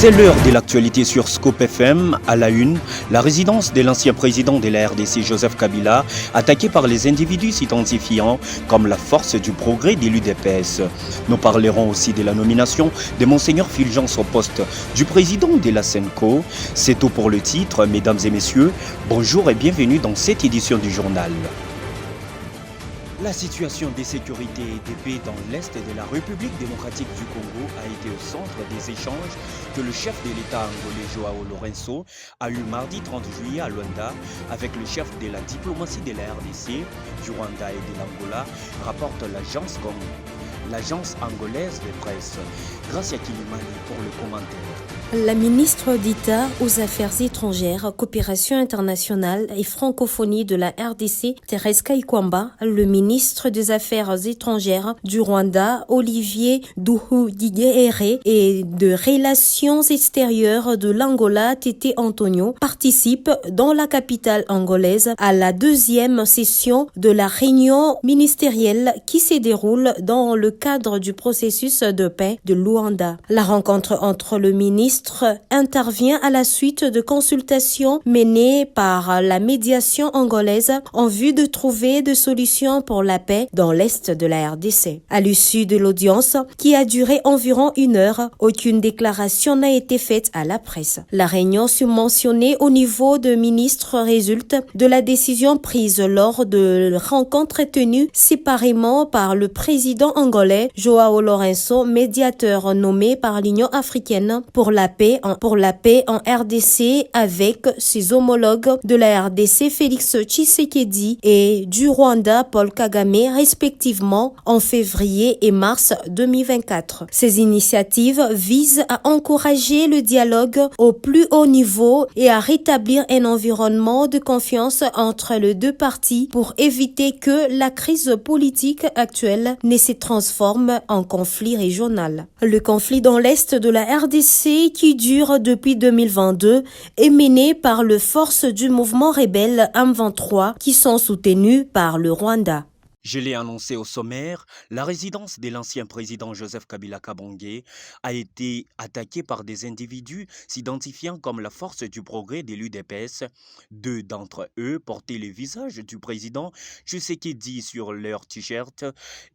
C'est l'heure de l'actualité sur Scoop FM. À la une, la résidence de l'ancien président de la RDC, Joseph Kabila, attaquée par les individus s'identifiant comme la force du progrès de l'UDPS. Nous parlerons aussi de la nomination de Monseigneur Fulgence au poste du président de la SENCO. C'est tout pour le titre, mesdames et messieurs. Bonjour et bienvenue dans cette édition du journal. La situation de sécurité et de paix dans l'Est de la République démocratique du Congo a été au centre des échanges que le chef de l'État angolais Joao Lourenço a eu mardi 30 juillet à Luanda avec le chef de la diplomatie de la RDC, du Rwanda et de l'Angola, rapporte l'agence angolaise de presse. Gracia Kilimani pour le commentaire. La ministre d'État aux Affaires étrangères, Coopération internationale et francophonie de la RDC, Thérèse Kaikwamba, le ministre des Affaires étrangères du Rwanda, Olivier Nduhungirehe, et de Relations extérieures de l'Angola, Tété Antonio, participent dans la capitale angolaise à la deuxième session de la réunion ministérielle qui se déroule dans le cadre du processus de paix de Luanda. La rencontre entre le ministre intervient à la suite de consultations menées par la médiation angolaise en vue de trouver des solutions pour la paix dans l'est de la RDC. À l'issue de l'audience, qui a duré environ 1 heure, aucune déclaration n'a été faite à la presse. La réunion subventionnée au niveau de ministres résulte de la décision prise lors de rencontres tenues séparément par le président angolais Joao Lourenço, médiateur nommé par l'Union africaine pour la paix en RDC avec ses homologues de la RDC Félix Tshisekedi et du Rwanda Paul Kagame respectivement en février et mars 2024. Ces initiatives visent à encourager le dialogue au plus haut niveau et à rétablir un environnement de confiance entre les deux parties pour éviter que la crise politique actuelle ne se transforme en conflit régional. Le conflit dans l'est de la RDC qui dure depuis 2022 est mené par les forces du mouvement rebelle M23 qui sont soutenues par le Rwanda. Je l'ai annoncé au sommaire, la résidence de l'ancien président Joseph Kabila Kabange a été attaquée par des individus s'identifiant comme la force du progrès de l'UDPS. 2 d'entre eux portaient le visage du président Tshisekedi sur leur t-shirt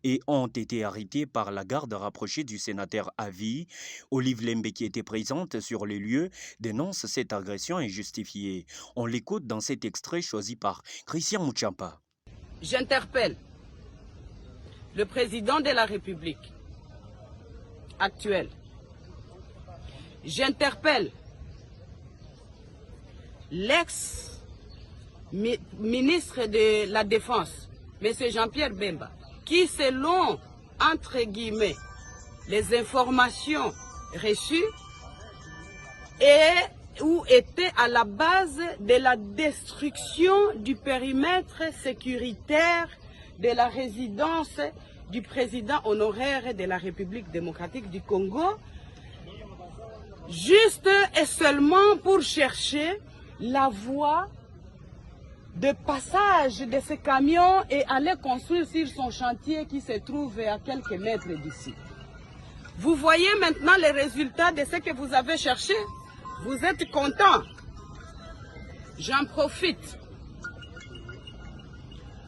et ont été arrêtés par la garde rapprochée du sénateur à vie. Olive Lembe, qui était présente sur les lieux, dénonce cette agression injustifiée. On l'écoute dans cet extrait choisi par Christian Mouchampa. J'interpelle le président de la République actuel. J'interpelle l'ex-ministre de la Défense, M. Jean-Pierre Bemba, qui, selon, entre guillemets, les informations reçues, ou était à la base de la destruction du périmètre sécuritaire de la résidence du président honoraire de la République démocratique du Congo, juste et seulement pour chercher la voie de passage de ce camion et aller construire sur son chantier qui se trouve à quelques mètres d'ici. Vous voyez maintenant les résultats de ce que vous avez cherché? Vous êtes content? J'en profite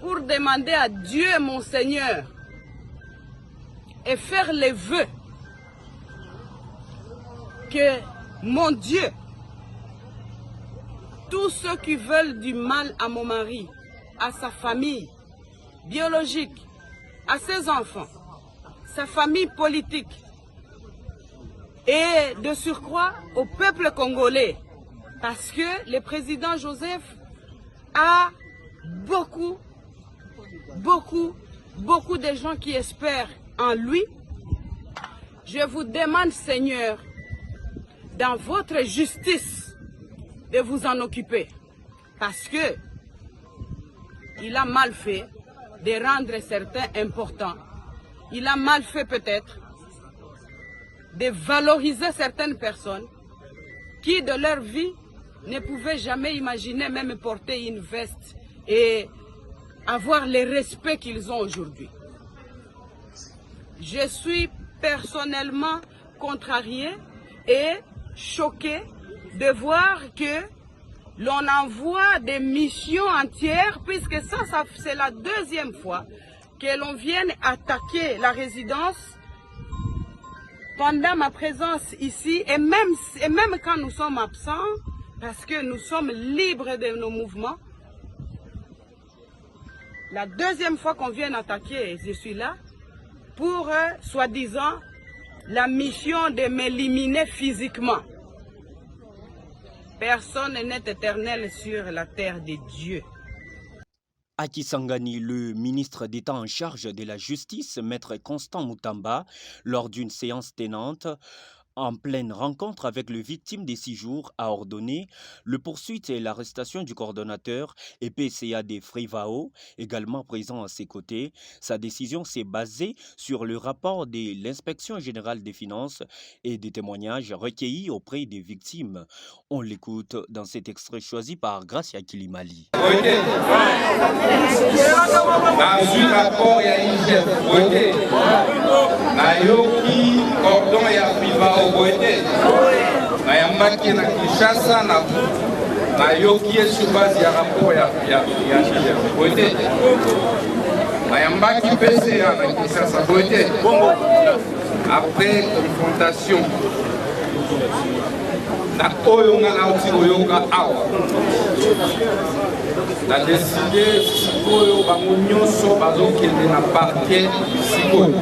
pour demander à Dieu, mon Seigneur, et faire les vœux que, mon Dieu, tous ceux qui veulent du mal à mon mari, à sa famille biologique, à ses enfants, sa famille politique, et de surcroît au peuple congolais, parce que le président Joseph a beaucoup de gens qui espèrent en lui. Je vous demande, Seigneur, dans votre justice, de vous en occuper, parce que il a mal fait de rendre certains importants. Il a mal fait peut-être de valoriser certaines personnes qui, de leur vie, ne pouvaient jamais imaginer même porter une veste et avoir le respect qu'ils ont aujourd'hui. Je suis personnellement contrarié et choqués de voir que l'on envoie des missions entières, puisque ça c'est la deuxième fois que l'on vienne attaquer la résidence pendant ma présence ici, et même quand nous sommes absents, parce que nous sommes libres de nos mouvements. La deuxième fois qu'on vient attaquer, je suis là, pour, soi-disant, la mission de m'éliminer physiquement. Personne n'est éternel sur la terre de Dieu. Aki Sangani, le ministre d'État en charge de la justice, maître Constant Moutamba, lors d'une séance tenante en pleine rencontre avec les victimes des 6 jours, a ordonné le poursuite et l'arrestation du coordonnateur et PCA des Frivao, également présent à ses côtés. Sa décision s'est basée sur le rapport de l'inspection générale des finances et des témoignages recueillis auprès des victimes. On l'écoute dans cet extrait choisi par Gracia Kilimali. Na yambaki na Kinshasa na yoki sur base ya rapport ya boite na yambaki PCA na Kinshasa boite. Après confrontation na oyo nga auti oyoka awa na décidé sikoyo bango nyonso bazokende na parquet sikoyo.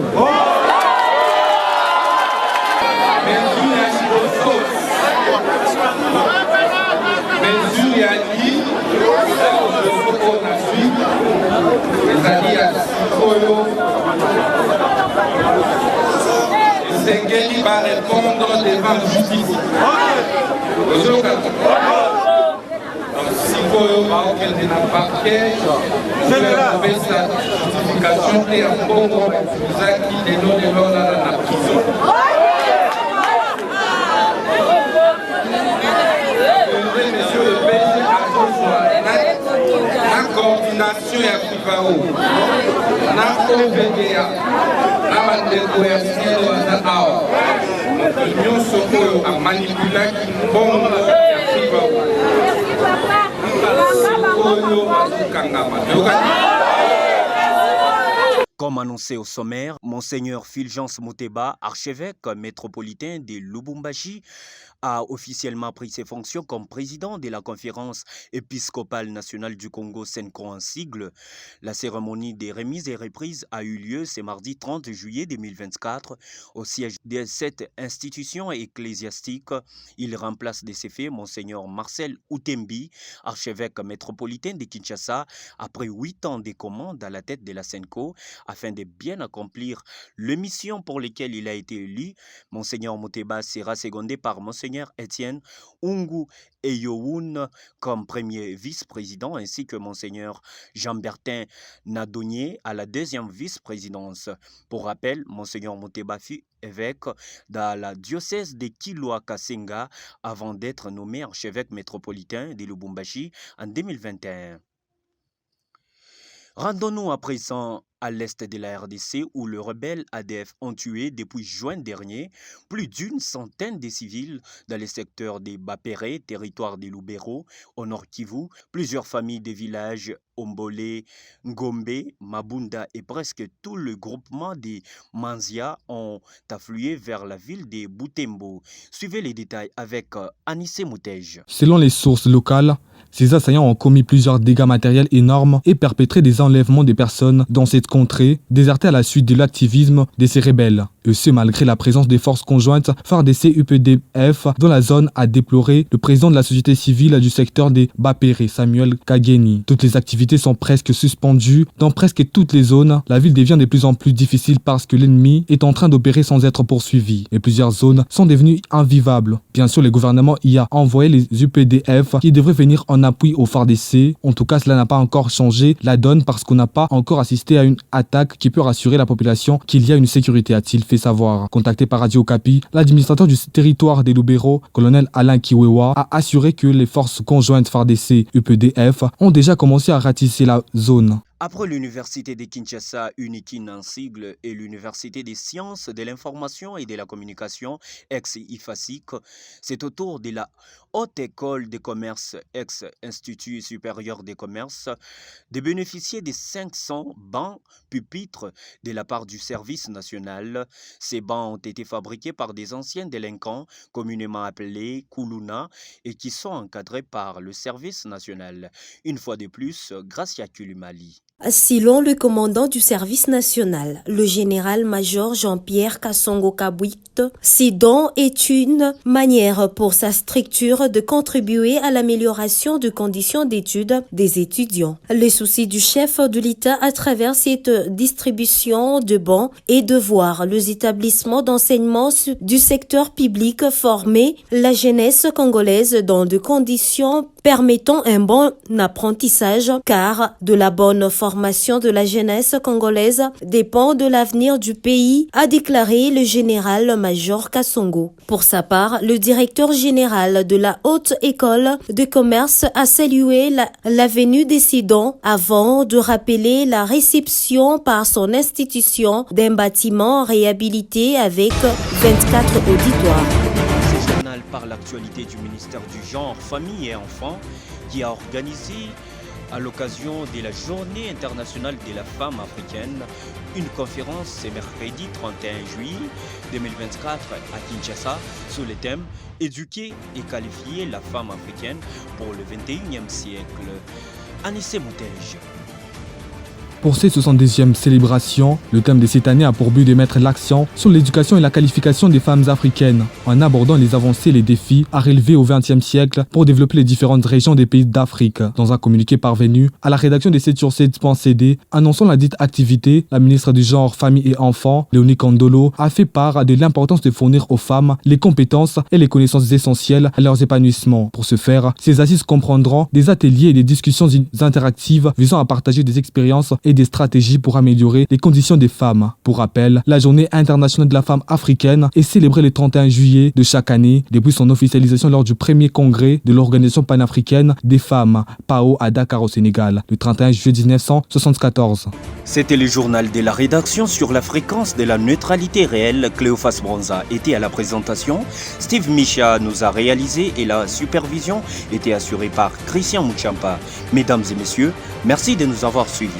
Mesure ya dit, on a suivi, c'est-à-dire Sikoyo, Sengeli va répondre devant justice. Sikoyo va auquel de la parquet, je vais trouver sa justification et un bon gros qui dénonce de l'ordre dans la prison. Monsieur le PG a coordination ya Frivao, na OVDA, na bandeko ya ciel wana awa. Moto nyonso oyo amanipulaki mbongo ya Frivao. Oyo azokangama. Comme annoncé au sommaire, Monseigneur Fulgence Muteba, archevêque métropolitain de Lubumbashi, a officiellement pris ses fonctions comme président de la conférence épiscopale nationale du Congo, SENCO en sigle. La cérémonie des remises et reprises a eu lieu ce mardi 30 juillet 2024 au siège de cette institution ecclésiastique. Il remplace de ces faits Monseigneur Marcel Outembi, archevêque métropolitain de Kinshasa, après 8 ans de commande à la tête de la SENCO, afin de bien accomplir les missions pour lesquelles il a été élu. Monseigneur Muteba sera secondé par Monseigneur Étienne Ungu Eyoun comme premier vice-président, ainsi que Monseigneur Jean-Bertin Nadonier à la deuxième vice-présidence. Pour rappel, Monseigneur Muteba fut évêque dans la diocèse de Kilwa-Kasenga avant d'être nommé archevêque métropolitain de Lubumbashi en 2021. Rendons-nous à présent à l'est de la RDC où les rebelles ADF ont tué depuis juin dernier plus d'une centaine de civils dans les secteurs des Bapéré, territoire des Lubero, au nord Kivu. Plusieurs familles des villages Ombole, Ngombe, Mabunda et presque tout le groupement des Manzia ont afflué vers la ville de Butembo. Suivez les détails avec Anissé Moutej. Selon les sources locales, ces assaillants ont commis plusieurs dégâts matériels énormes et perpétré des enlèvements de personnes dans cette contrée, désertée à la suite de l'activisme de ces rebelles. Et ce, malgré la présence des forces conjointes FARDC-UPDF dans la zone, a déploré le président de la société civile du secteur des Bapéré, Samuel Kageni. Toutes les activités sont presque suspendues dans presque toutes les zones. La ville devient de plus en plus difficile parce que l'ennemi est en train d'opérer sans être poursuivi. Et plusieurs zones sont devenues invivables. Bien sûr, le gouvernement y a envoyé les UPDF qui devraient venir en appui au FARDC. En tout cas, cela n'a pas encore changé la donne parce qu'on n'a pas encore assisté à une attaque qui peut rassurer la population qu'il y a une sécurité, a-t-il fait savoir. Contacté par Radio Okapi, l'administrateur du territoire des Lubero, colonel Alain Kiwewa, a assuré que les forces conjointes FARDC-UPDF ont déjà commencé à ratisser la zone. Après l'Université de Kinshasa, UNIKIN en sigle, et l'Université des sciences de l'information et de la communication, ex-IFASIC, c'est au tour de la Haute École de commerce, ex-Institut supérieur des commerces, de bénéficier des 500 bancs pupitres de la part du service national. Ces bancs ont été fabriqués par des anciens délinquants, communément appelés Koulouna, et qui sont encadrés par le service national. Une fois de plus, Gracia Kulumali. Selon le commandant du service national, le général-major Jean-Pierre Kassongo Kabouit, ce don est une manière pour sa structure de contribuer à l'amélioration des conditions d'études des étudiants. Le souci du chef de l'État à travers cette distribution de bons est de voir les établissements d'enseignement du secteur public former la jeunesse congolaise dans des conditions permettant un bon apprentissage, car de la bonne formation de la jeunesse congolaise dépend de l'avenir du pays, a déclaré le général-major Kassongo. Pour sa part, le directeur général de la Haute École de commerce a salué la venue des dons avant de rappeler la réception par son institution d'un bâtiment réhabilité avec 24 auditoires. Ce journal parle l'actualité du ministère du Genre, Famille et Enfants qui a organisé à l'occasion de la Journée internationale de la femme africaine une conférence ce mercredi 31 juillet 2024 à Kinshasa sur le thème « Éduquer et qualifier la femme africaine pour le 21e siècle ». Anissé Moutej. Pour ces 70e célébrations, le thème de cette année a pour but de mettre l'accent sur l'éducation et la qualification des femmes africaines, en abordant les avancées et les défis à relever au XXe siècle pour développer les différentes régions des pays d'Afrique. Dans un communiqué parvenu à la rédaction de 7sur7.cd, annonçant la dite activité, la ministre du Genre, Famille et Enfants, Léonie Kandolo, a fait part de l'importance de fournir aux femmes les compétences et les connaissances essentielles à leurs épanouissements. Pour ce faire, ces assises comprendront des ateliers et des discussions interactives visant à partager des expériences et des stratégies pour améliorer les conditions des femmes. Pour rappel, la Journée internationale de la femme africaine est célébrée le 31 juillet de chaque année depuis son officialisation lors du premier congrès de l'Organisation panafricaine des femmes, PAO, à Dakar au Sénégal, le 31 juillet 1974. C'était le journal de la rédaction sur la fréquence de la neutralité réelle. Cléophas Bronza était à la présentation, Steve Micha nous a réalisé et la supervision était assurée par Christian Mouchampa. Mesdames et messieurs, merci de nous avoir suivis.